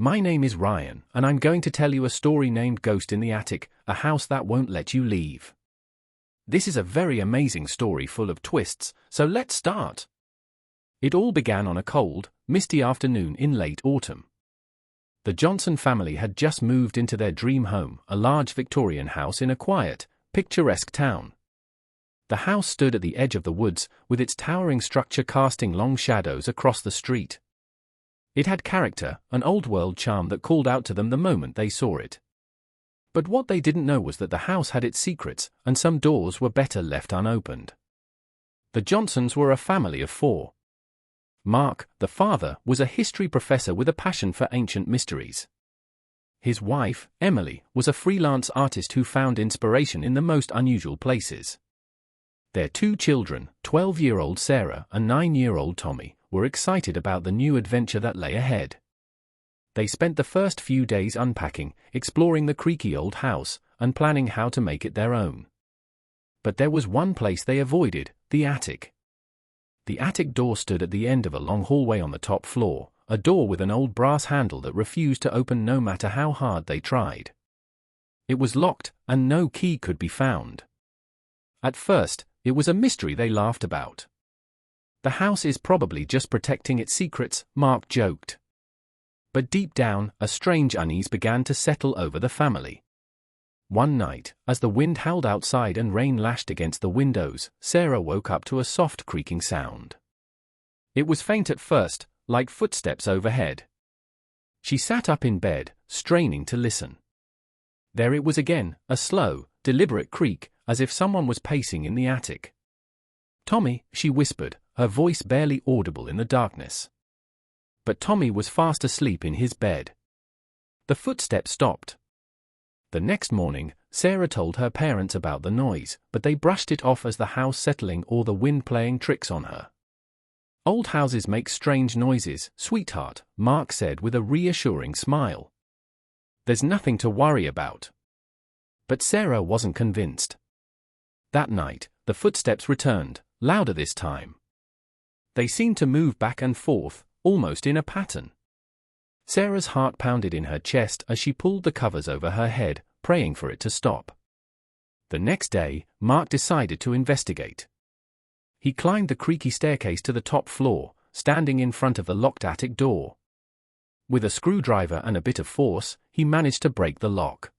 My name is Ryan, and I'm going to tell you a story named Ghost in the Attic, a house that won't let you leave. This is a very amazing story full of twists, so let's start. It all began on a cold, misty afternoon in late autumn. The Johnson family had just moved into their dream home, a large Victorian house in a quiet, picturesque town. The house stood at the edge of the woods, with its towering structure casting long shadows across the street. It had character, an old-world charm that called out to them the moment they saw it. But what they didn't know was that the house had its secrets, and some doors were better left unopened. The Johnsons were a family of 4. Mark, the father, was a history professor with a passion for ancient mysteries. His wife, Emily, was a freelance artist who found inspiration in the most unusual places. Their 2 children, 12-year-old Sarah and 9-year-old Tommy, were excited about the new adventure that lay ahead. They spent the first few days unpacking, exploring the creaky old house, and planning how to make it their own. But there was one place they avoided, the attic. The attic door stood at the end of a long hallway on the top floor, a door with an old brass handle that refused to open no matter how hard they tried. It was locked, and no key could be found. At first, it was a mystery they laughed about. The house is probably just protecting its secrets, Mark joked. But deep down, a strange unease began to settle over the family. One night, as the wind howled outside and rain lashed against the windows, Sarah woke up to a soft creaking sound. It was faint at first, like footsteps overhead. She sat up in bed, straining to listen. There it was again, a slow, deliberate creak, as if someone was pacing in the attic. "Tommy," she whispered, her voice barely audible in the darkness. But Tommy was fast asleep in his bed. The footsteps stopped. The next morning, Sarah told her parents about the noise, but they brushed it off as the house settling or the wind playing tricks on her. "Old houses make strange noises, sweetheart," Mark said with a reassuring smile. "There's nothing to worry about." But Sarah wasn't convinced. That night, the footsteps returned, louder this time. They seemed to move back and forth, almost in a pattern. Sarah's heart pounded in her chest as she pulled the covers over her head, praying for it to stop. The next day, Mark decided to investigate. He climbed the creaky staircase to the top floor, standing in front of the locked attic door. With a screwdriver and a bit of force, he managed to break the lock.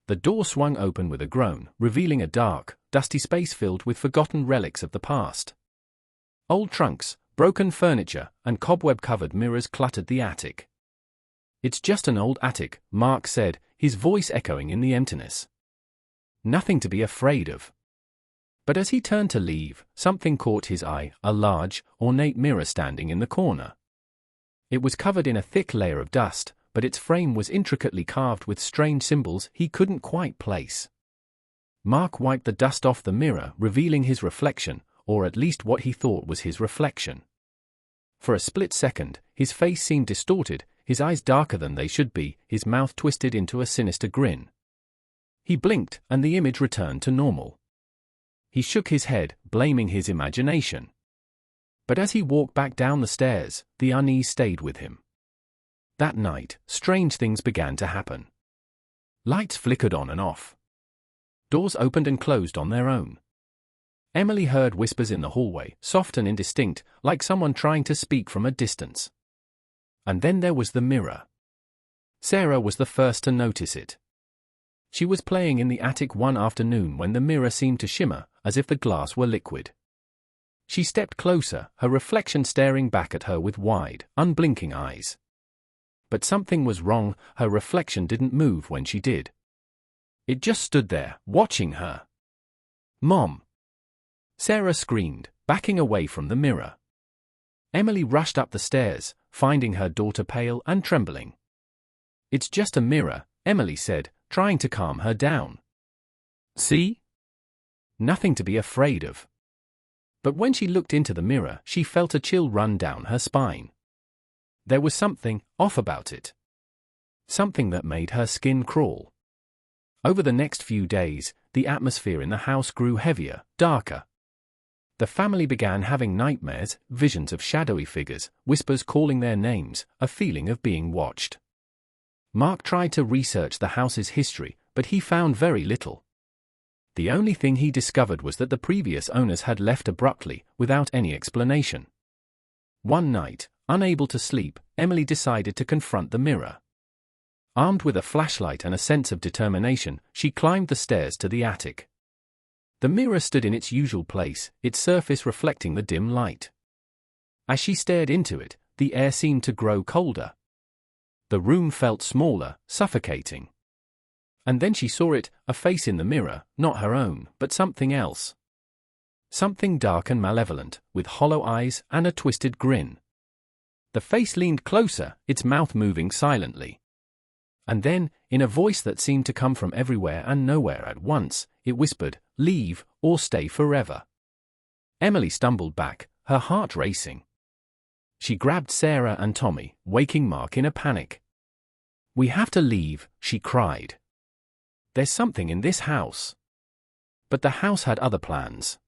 The door swung open with a groan, revealing a dark, dusty space filled with forgotten relics of the past. Old trunks, broken furniture, and cobweb-covered mirrors cluttered the attic. "It's just an old attic," Mark said, his voice echoing in the emptiness. "Nothing to be afraid of." But as he turned to leave, something caught his eye, a large, ornate mirror standing in the corner. It was covered in a thick layer of dust, but its frame was intricately carved with strange symbols he couldn't quite place. Mark wiped the dust off the mirror, revealing his reflection, or at least what he thought was his reflection. For a split second, his face seemed distorted, his eyes darker than they should be, his mouth twisted into a sinister grin. He blinked, and the image returned to normal. He shook his head, blaming his imagination. But as he walked back down the stairs, the unease stayed with him. That night, strange things began to happen. Lights flickered on and off. Doors opened and closed on their own. Emily heard whispers in the hallway, soft and indistinct, like someone trying to speak from a distance. And then there was the mirror. Sarah was the first to notice it. She was playing in the attic one afternoon when the mirror seemed to shimmer, as if the glass were liquid. She stepped closer, her reflection staring back at her with wide, unblinking eyes. But something was wrong, her reflection didn't move when she did. It just stood there, watching her. "Mom!" Sarah screamed, backing away from the mirror. Emily rushed up the stairs, finding her daughter pale and trembling. "It's just a mirror," Emily said, trying to calm her down. "See? Nothing to be afraid of." But when she looked into the mirror, she felt a chill run down her spine. There was something off about it. Something that made her skin crawl. Over the next few days, the atmosphere in the house grew heavier, darker. The family began having nightmares, visions of shadowy figures, whispers calling their names, a feeling of being watched. Mark tried to research the house's history, but he found very little. The only thing he discovered was that the previous owners had left abruptly, without any explanation. One night, unable to sleep, Emily decided to confront the mirror. Armed with a flashlight and a sense of determination, she climbed the stairs to the attic. The mirror stood in its usual place, its surface reflecting the dim light. As she stared into it, the air seemed to grow colder. The room felt smaller, suffocating. And then she saw it, a face in the mirror, not her own, but something else. Something dark and malevolent, with hollow eyes and a twisted grin. The face leaned closer, its mouth moving silently. And then, in a voice that seemed to come from everywhere and nowhere at once, it whispered, "Leave, or stay forever." Emily stumbled back, her heart racing. She grabbed Sarah and Tommy, waking Mark in a panic. "We have to leave," she cried. "There's something in this house." But the house had other plans.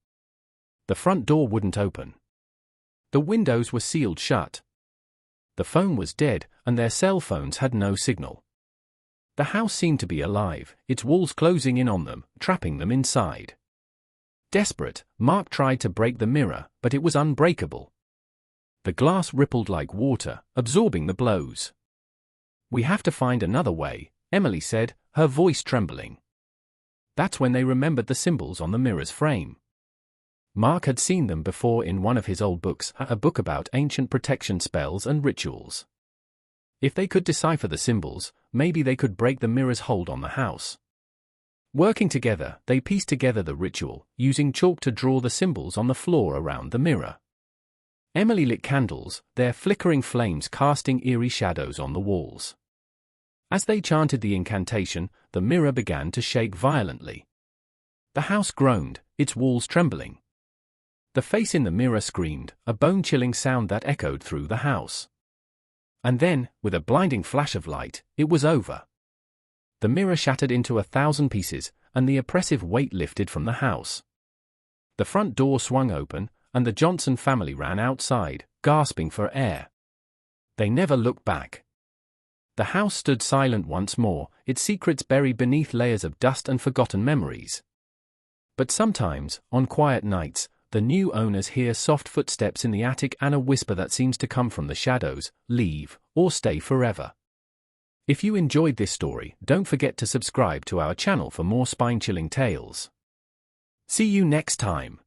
The front door wouldn't open. The windows were sealed shut. The phone was dead, and their cell phones had no signal. The house seemed to be alive, its walls closing in on them, trapping them inside. Desperate, Mark tried to break the mirror, but it was unbreakable. The glass rippled like water, absorbing the blows. "We have to find another way," Emily said, her voice trembling. That's when they remembered the symbols on the mirror's frame. Mark had seen them before in one of his old books, a book about ancient protection spells and rituals. If they could decipher the symbols, maybe they could break the mirror's hold on the house. Working together, they pieced together the ritual, using chalk to draw the symbols on the floor around the mirror. Emily lit candles, their flickering flames casting eerie shadows on the walls. As they chanted the incantation, the mirror began to shake violently. The house groaned, its walls trembling. The face in the mirror screamed, a bone-chilling sound that echoed through the house. And then, with a blinding flash of light, it was over. The mirror shattered into 1,000 pieces, and the oppressive weight lifted from the house. The front door swung open, and the Johnson family ran outside, gasping for air. They never looked back. The house stood silent once more, its secrets buried beneath layers of dust and forgotten memories. But sometimes, on quiet nights, the new owners hear soft footsteps in the attic and a whisper that seems to come from the shadows, "Leave, or stay forever." If you enjoyed this story, don't forget to subscribe to our channel for more spine-chilling tales. See you next time.